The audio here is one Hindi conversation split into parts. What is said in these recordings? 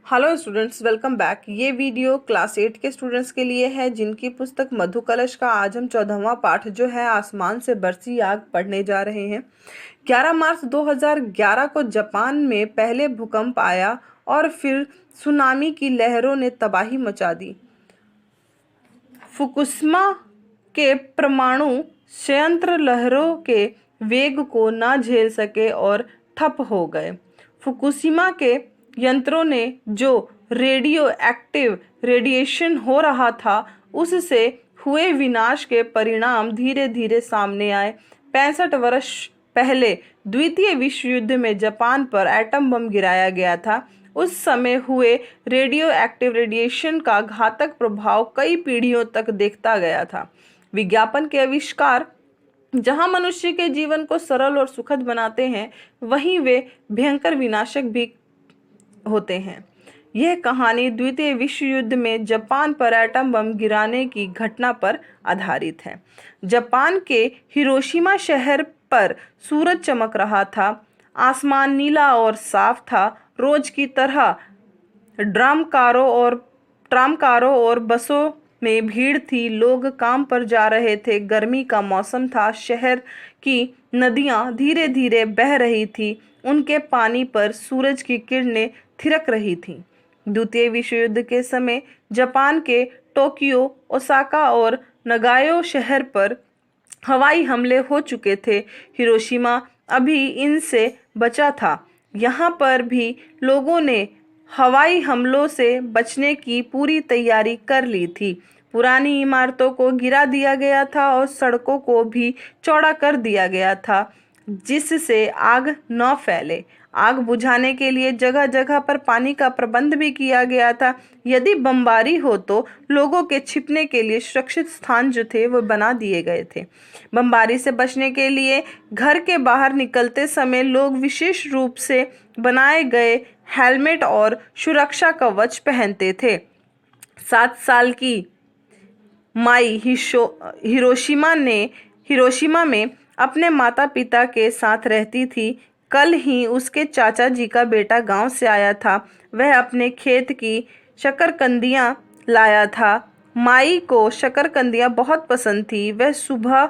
Hello students, welcome back. ये वीडियो क्लास 8 के स्टूडेंट्स के लिए है जिनकी पुस्तक मधु कलश का आज हम 14वां पाठ जो है आसमान से बरसी आग पढ़ने जा रहे हैं। 11 मार्च 2011 को जापान में पहले भूकंप आया और फिर सुनामी की लहरों ने तबाही मचा दी। फुकुशिमा के परमाणु संयंत्र लहरों के वेग को न झेल सके और ठप हो गए। फुकुशिमा के यंत्रों ने जो रेडियो एक्टिव रेडिएशन हो रहा था उससे हुए विनाश के परिणाम धीरे धीरे सामने आए। 65 वर्ष पहले द्वितीय विश्व युद्ध में जापान पर एटम बम गिराया गया था। उस समय हुए रेडियो एक्टिव रेडिएशन का घातक प्रभाव कई पीढ़ियों तक देखता गया था। विज्ञापन के आविष्कार जहां मनुष्य के जीवन को सरल और सुखद बनाते हैं, वहीं वे भयंकर विनाशक भी होते हैं। यह कहानी द्वितीय विश्व युद्ध में जापान पर एटम बम गिराने की घटना पर आधारित है। जापान के हिरोशिमा शहर पर सूरज चमक रहा था। आसमान नीला और साफ था। रोज की तरह ट्रामकारों और बसों में भीड़ थी। लोग काम पर जा रहे थे। गर्मी का मौसम था। शहर की नदियां धीरे धीरे बह रही थी। उनके पानी पर सूरज की किरणें थिरक रही थीं। द्वितीय विश्व युद्ध के समय जापान के टोक्यो, ओसाका और नगायो शहर पर हवाई हमले हो चुके थे। हिरोशिमा अभी इनसे बचा था। यहाँ पर भी लोगों ने हवाई हमलों से बचने की पूरी तैयारी कर ली थी। पुरानी इमारतों को गिरा दिया गया था और सड़कों को भी चौड़ा कर दिया गया था जिससे आग न फैले। आग बुझाने के लिए जगह जगह पर पानी का प्रबंध भी किया गया था। यदि बमबारी हो तो लोगों के छिपने के लिए सुरक्षित स्थान जो थे वो बना दिए गए थे। बमबारी से बचने के लिए घर के बाहर निकलते समय लोग विशेष रूप से बनाए गए हेलमेट और सुरक्षा कवच पहनते थे। 7 साल की माई हिरोशिमा में अपने माता पिता के साथ रहती थी। कल ही उसके चाचा जी का बेटा गांव से आया था। वह अपने खेत की शकरकंदियां लाया था। माई को शकरकंदियां बहुत पसंद थी। वह सुबह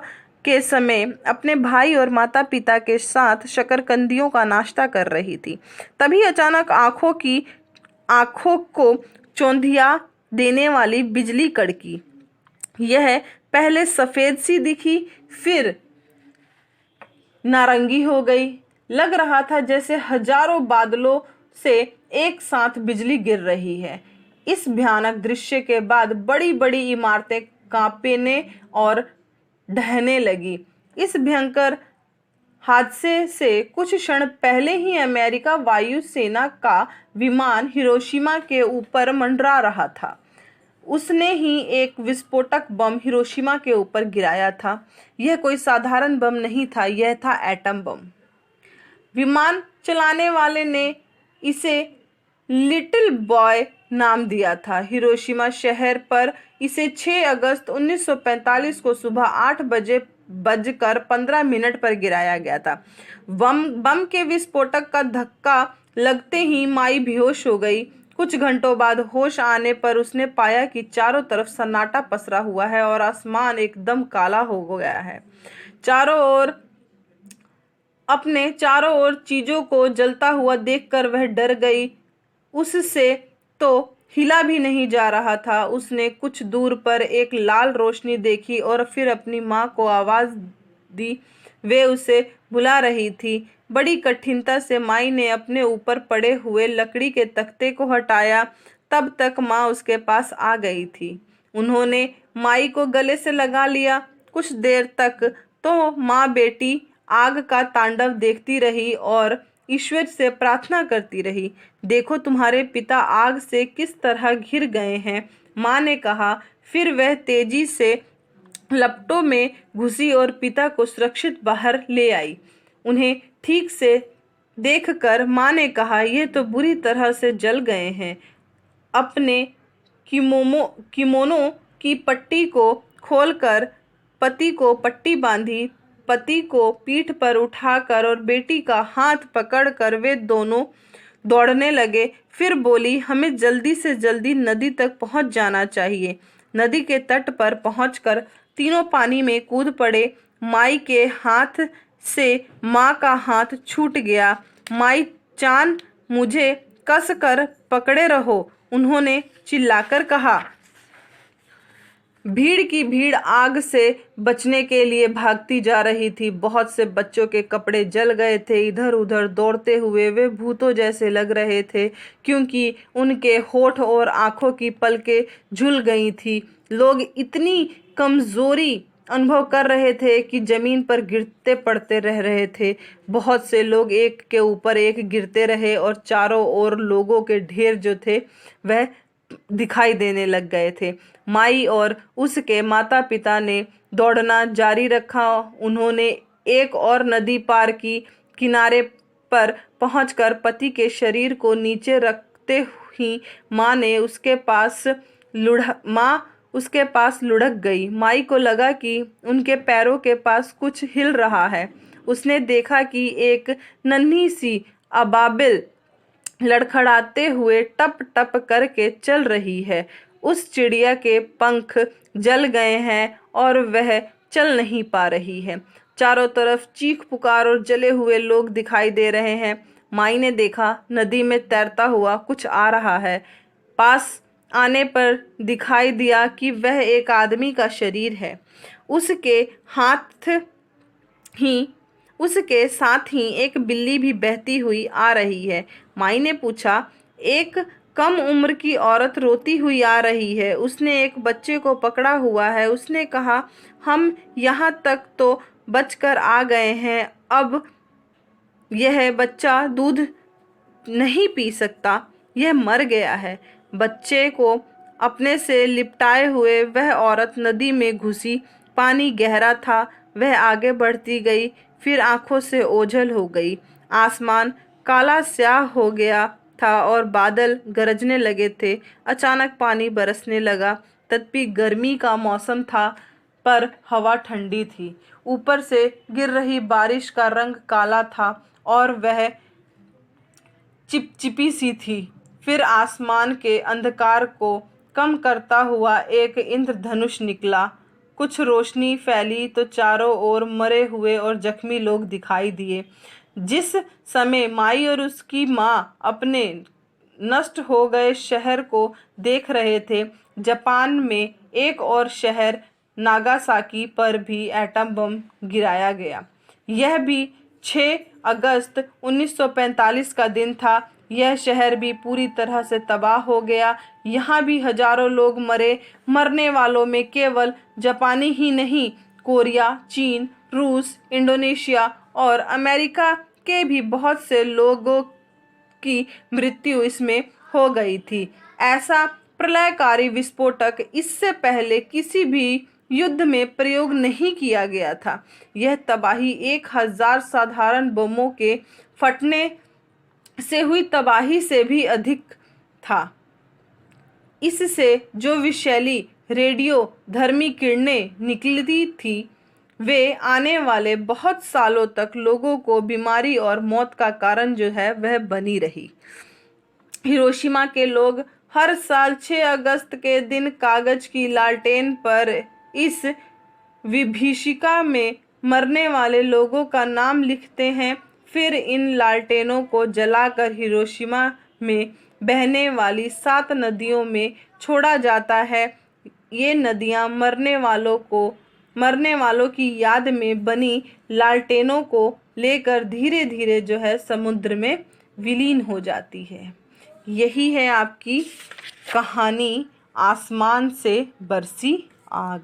के समय अपने भाई और माता पिता के साथ शकरकंदियों का नाश्ता कर रही थी। तभी अचानक आंखों को चौंधिया देने वाली बिजली कड़की। यह पहले सफेद सी दिखी, फिर नारंगी हो गई। लग रहा था जैसे हजारों बादलों से एक साथ बिजली गिर रही है। इस भयानक दृश्य के बाद बड़ी बड़ी इमारतें कांपने और ढहने लगी। इस भयंकर हादसे से कुछ क्षण पहले ही अमेरिका वायुसेना का विमान हिरोशिमा के ऊपर मंडरा रहा था। उसने ही एक विस्फोटक बम हिरोशिमा के ऊपर गिराया था। यह कोई साधारण बम नहीं था, यह था एटम बम। विमान चलाने वाले ने इसे लिटिल बॉय नाम दिया था। हिरोशिमा शहर पर इसे 6 अगस्त 1945 को सुबह 8 बजकर 15 मिनट पर गिराया गया था। बम के विस्फोटक का धक्का लगते ही माई बेहोश हो गई। कुछ घंटों बाद होश आने पर उसने पाया कि चारों तरफ सन्नाटा पसरा हुआ है और आसमान एकदम काला हो गया है। अपने चारों ओर चीजों को जलता हुआ देखकर वह डर गई। उससे तो हिला भी नहीं जा रहा था। उसने कुछ दूर पर एक लाल रोशनी देखी और फिर अपनी माँ को आवाज दी। वे उसे बुला रही थी। बड़ी कठिनता से माई ने अपने ऊपर पड़े हुए लकड़ी के तख्ते को हटाया। तब तक माँ उसके पास आ गई थी। उन्होंने माई को गले से लगा लिया। कुछ देर तक तो माँ बेटी आग का तांडव देखती रही और ईश्वर से प्रार्थना करती रही। देखो, तुम्हारे पिता आग से किस तरह घिर गए हैं, माँ ने कहा। फिर वह तेजी से लपटों में घुसी और पिता को सुरक्षित बाहर ले आई। उन्हें ठीक से देखकर माँ ने कहा, यह तो बुरी तरह से जल गए हैं। अपने किमोनो की पट्टी को खोलकर पति को पट्टी बांधी। पति को पीठ पर उठाकर और बेटी का हाथ पकड़कर वे दोनों दौड़ने लगे। फिर बोली, हमें जल्दी से जल्दी नदी तक पहुंच जाना चाहिए। नदी के तट पर पहुंचकर तीनों पानी में कूद पड़े। माई के हाथ से माँ का हाथ छूट गया। माई चान, मुझे कस कर पकड़े रहो, उन्होंने चिल्लाकर कहा। भीड़ की भीड़ आग से बचने के लिए भागती जा रही थी। बहुत से बच्चों के कपड़े जल गए थे। इधर उधर दौड़ते हुए वे भूतों जैसे लग रहे थे, क्योंकि उनके होठ और आंखों की पलकें झुल गई थी। लोग इतनी कमजोरी अनुभव कर रहे थे कि जमीन पर गिरते पड़ते रह रहे थे। बहुत से लोग एक के ऊपर एक गिरते रहे और चारों ओर लोगों के ढेर जो थे वह दिखाई देने लग गए थे। माई और उसके माता पिता ने दौड़ना जारी रखा। उन्होंने एक और नदी पार की। किनारे पर पहुंचकर पति के शरीर को नीचे रखते ही माँ उसके पास लुढ़क गई। माई को लगा कि उनके पैरों के पास कुछ हिल रहा है। उसने देखा कि एक नन्ही सी अबाबिल लड़खड़ाते हुए टप टप करके चल रही है। उस चिड़िया के पंख जल गए हैं और वह चल नहीं पा रही है। चारों तरफ चीख पुकार और जले हुए लोग दिखाई दे रहे हैं। माई ने देखा, नदी में तैरता हुआ कुछ आ रहा है। पास आने पर दिखाई दिया कि वह एक आदमी का शरीर है। उसके साथ ही एक बिल्ली भी बहती हुई आ रही है। माई ने पूछा, एक कम उम्र की औरत रोती हुई आ रही है, उसने एक बच्चे को पकड़ा हुआ है। उसने कहा, हम यहाँ तक तो बचकर आ गए हैं, अब यह बच्चा दूध नहीं पी सकता, यह मर गया है। बच्चे को अपने से लिपटाए हुए वह औरत नदी में घुसी। पानी गहरा था। वह आगे बढ़ती गई, फिर आंखों से ओझल हो गई। आसमान काला स्याह हो गया था और बादल गरजने लगे थे। अचानक पानी बरसने लगा। तड़पी गर्मी का मौसम था, पर हवा ठंडी थी। ऊपर से गिर रही बारिश का रंग काला था और वह चिपचिपी सी थी। फिर आसमान के अंधकार को कम करता हुआ एक इंद्रधनुष निकला। कुछ रोशनी फैली तो चारों ओर मरे हुए और जख्मी लोग दिखाई दिए। जिस समय माई और उसकी माँ अपने नष्ट हो गए शहर को देख रहे थे, जापान में एक और शहर नागासाकी पर भी एटम बम गिराया गया। यह भी 6 अगस्त 1945 का दिन था। यह शहर भी पूरी तरह से तबाह हो गया। यहाँ भी हजारों लोग मरे। मरने वालों में केवल जापानी ही नहीं, कोरिया, चीन, रूस, इंडोनेशिया और अमेरिका के भी बहुत से लोगों की मृत्यु इसमें हो गई थी। ऐसा प्रलयकारी विस्फोटक इससे पहले किसी भी युद्ध में प्रयोग नहीं किया गया था। यह तबाही 1000 साधारण बमों के फटने से हुई तबाही से भी अधिक था। इससे जो विषैली रेडियो धर्मी किरणें निकलती थी, वे आने वाले बहुत सालों तक लोगों को बीमारी और मौत का कारण जो है वह बनी रही। हिरोशिमा के लोग हर साल 6 अगस्त के दिन कागज की लालटेन पर इस विभीषिका में मरने वाले लोगों का नाम लिखते हैं। फिर इन लालटेनों को जलाकर हिरोशिमा में बहने वाली 7 नदियों में छोड़ा जाता है। ये नदियाँ मरने वालों की याद में बनी लालटेनों को लेकर धीरे धीरे जो है समुद्र में विलीन हो जाती है। यही है आपकी कहानी आसमान से बरसी आग।